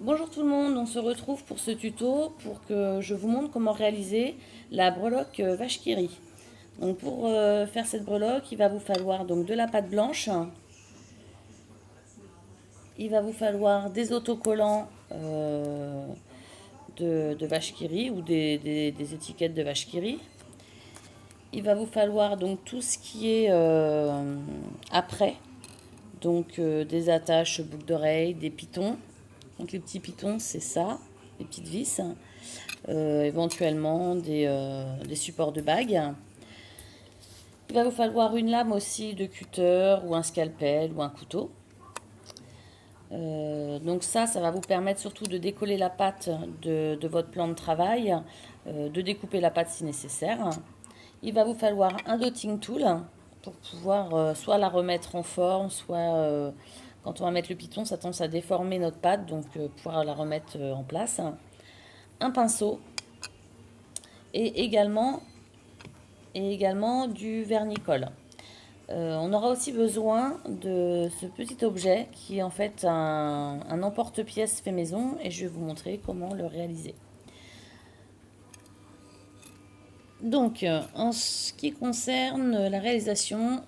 Bonjour tout le monde, on se retrouve pour ce tuto pour que je vous montre comment réaliser la breloque vache qui rit. Donc pour faire cette breloque, il va vous falloir donc de la pâte blanche, il va vous falloir des autocollants de vache qui rit ou des étiquettes de vache qui rit. Il va vous falloir donc tout ce qui est après, donc des attaches boucles d'oreilles, des pitons. Donc les petits pitons, c'est ça, les petites vis. Éventuellement des supports de bague. Il va vous falloir une lame aussi de cutter ou un scalpel ou un couteau. Donc ça va vous permettre surtout de décoller la pâte de votre plan de travail, de découper la pâte si nécessaire. Il va vous falloir un dotting tool pour pouvoir soit la remettre en forme, soit quand on va mettre le piton, ça tend à déformer notre pâte, donc pouvoir la remettre en place. Un pinceau et également du vernis-colle. On aura aussi besoin de ce petit objet qui est en fait un emporte-pièce fait maison et je vais vous montrer comment le réaliser. Donc, en ce qui concerne la réalisation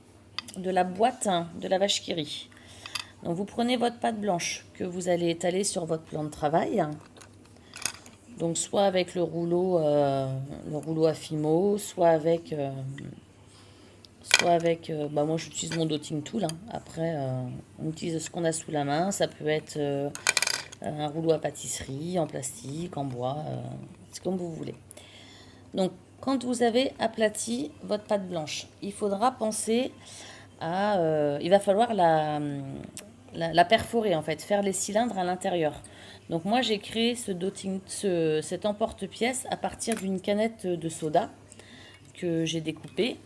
de la boîte de la vache qui rit, donc vous prenez votre pâte blanche que vous allez étaler sur votre plan de travail. Donc soit avec le rouleau à fimo, soit avec moi j'utilise mon dotting tool. Après, on utilise ce qu'on a sous la main. Ça peut être un rouleau à pâtisserie, en plastique, en bois, c'est comme vous voulez. Donc, quand vous avez aplati votre pâte blanche, il faudra penser il va falloir la perforer en fait, faire les cylindres à l'intérieur. Donc moi j'ai créé cet emporte-pièce à partir d'une canette de soda que j'ai découpée.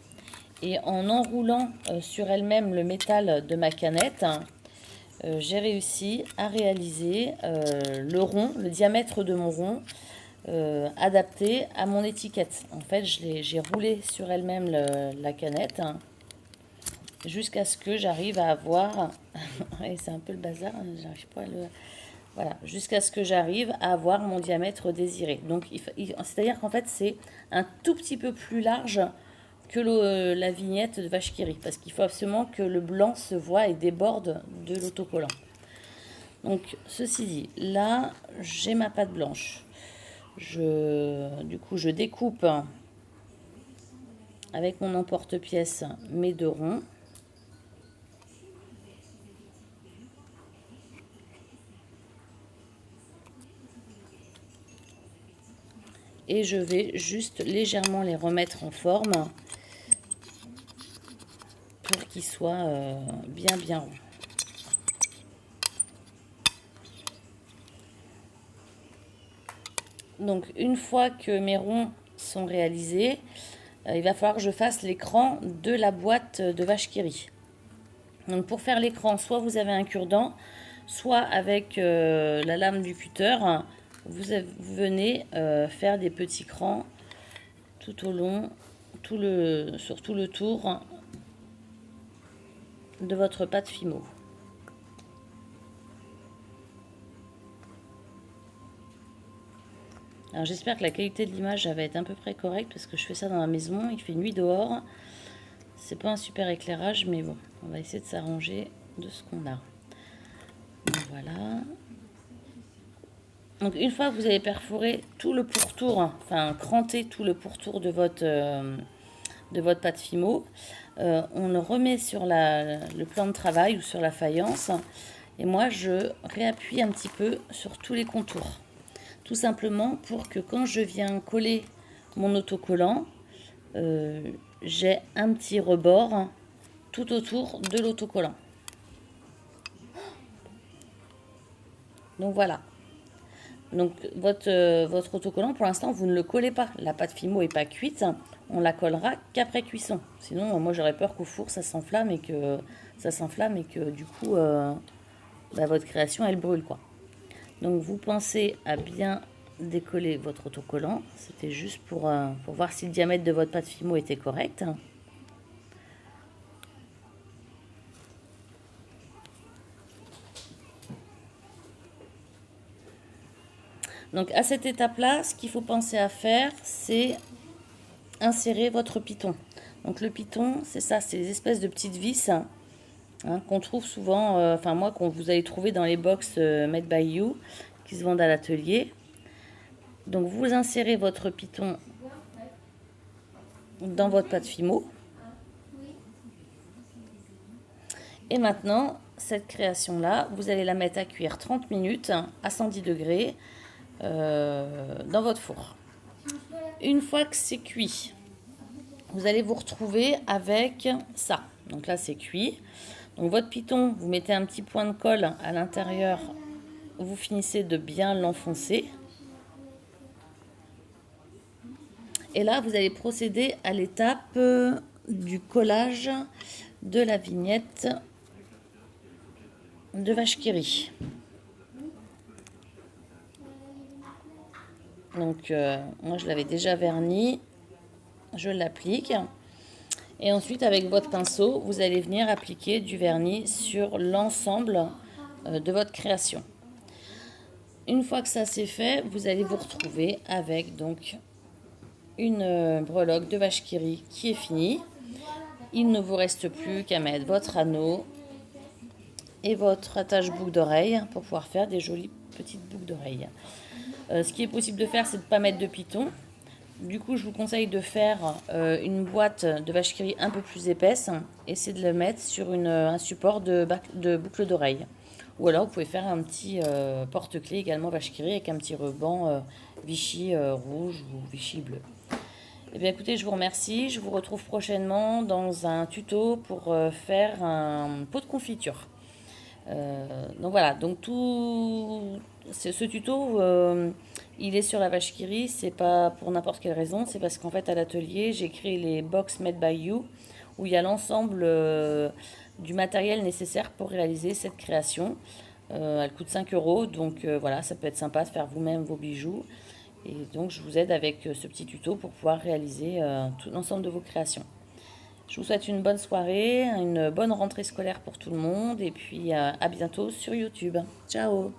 Et en enroulant sur elle-même le métal de ma canette, j'ai réussi à réaliser le diamètre de mon rond adapté à mon étiquette. En fait, j'ai roulé sur elle-même la canette jusqu'à ce que j'arrive à avoir... et c'est un peu le bazar, j'arrive pas à le... Voilà, jusqu'à ce que j'arrive à avoir mon diamètre désiré. Donc, c'est-à-dire qu'en fait, c'est un tout petit peu plus large que la vignette de vache qui rit, parce qu'il faut absolument que le blanc se voit et déborde de l'autocollant. Donc, ceci dit, là, j'ai ma pâte blanche. Du coup, je découpe avec mon emporte-pièce mes deux ronds. Et je vais juste légèrement les remettre en forme pour qu'ils soient bien ronds. Donc une fois que mes ronds sont réalisés, il va falloir que je fasse l'écran de la boîte de vache qui rit. Donc pour faire l'écran, soit vous avez un cure-dent, soit avec la lame du cutter, vous venez faire des petits crans tout au long, sur tout le tour de votre pâte fimo. Alors j'espère que la qualité de l'image va être à peu près correcte parce que je fais ça dans la maison, il fait nuit dehors. C'est pas un super éclairage mais bon, on va essayer de s'arranger de ce qu'on a. Donc voilà. Donc une fois que vous avez perforé tout le pourtour, enfin cranté tout le pourtour de votre pâte fimo, on le remet sur le plan de travail ou sur la faïence. Et moi je réappuie un petit peu sur tous les contours. Tout simplement pour que quand je viens coller mon autocollant, j'ai un petit rebord tout autour de l'autocollant. Donc voilà. Donc votre autocollant, pour l'instant, vous ne le collez pas. La pâte fimo n'est pas cuite. On la collera qu'après cuisson. Sinon, moi, j'aurais peur qu'au four, ça s'enflamme et que du coup, votre création, elle brûle, quoi. Donc, vous pensez à bien décoller votre autocollant. C'était juste pour voir si le diamètre de votre pâte fimo était correct. Donc à cette étape-là, ce qu'il faut penser à faire, c'est insérer votre piton. Donc le piton, c'est ça, c'est des espèces de petites vis qu'on trouve souvent, enfin moi, qu'on vous allez trouver dans les box Made by You qui se vendent à l'atelier. Donc vous insérez votre piton dans votre pâte Fimo. Et maintenant, cette création-là, vous allez la mettre à cuire 30 minutes à 110 degrés dans votre four. Une fois que c'est cuit, vous allez vous retrouver avec ça. Donc là, c'est cuit. Donc votre piton, vous mettez un petit point de colle à l'intérieur. Vous finissez de bien l'enfoncer. Et là, vous allez procéder à l'étape du collage de la vignette de vache qui rit. Donc, moi, je l'avais déjà verni. Je l'applique. Et ensuite, avec votre pinceau, vous allez venir appliquer du vernis sur l'ensemble de votre création. Une fois que ça c'est fait, vous allez vous retrouver avec donc une breloque de vache qui rit qui est finie. Il ne vous reste plus qu'à mettre votre anneau et votre attache boucle d'oreille pour pouvoir faire des jolies petites boucles d'oreilles. Ce qui est possible de faire, c'est de ne pas mettre de piton. Du coup, je vous conseille de faire une boîte de vache qui rit un peu plus épaisse et c'est de le mettre sur un support de boucle d'oreille. Ou alors, vous pouvez faire un petit porte-clés également vache qui rit avec un petit ruban Vichy rouge ou Vichy bleu. Eh bien, écoutez, je vous remercie. Je vous retrouve prochainement dans un tuto pour faire un pot de confiture. Donc voilà, donc ce tuto, il est sur la vache qui rit, c'est pas pour n'importe quelle raison, c'est parce qu'en fait à l'atelier j'ai créé les box Made by You où il y a l'ensemble du matériel nécessaire pour réaliser cette création. Elle coûte 5 euros, donc voilà, ça peut être sympa de faire vous-même vos bijoux. Et donc je vous aide avec ce petit tuto pour pouvoir réaliser tout l'ensemble de vos créations. Je vous souhaite une bonne soirée, une bonne rentrée scolaire pour tout le monde et puis à bientôt sur YouTube. Ciao!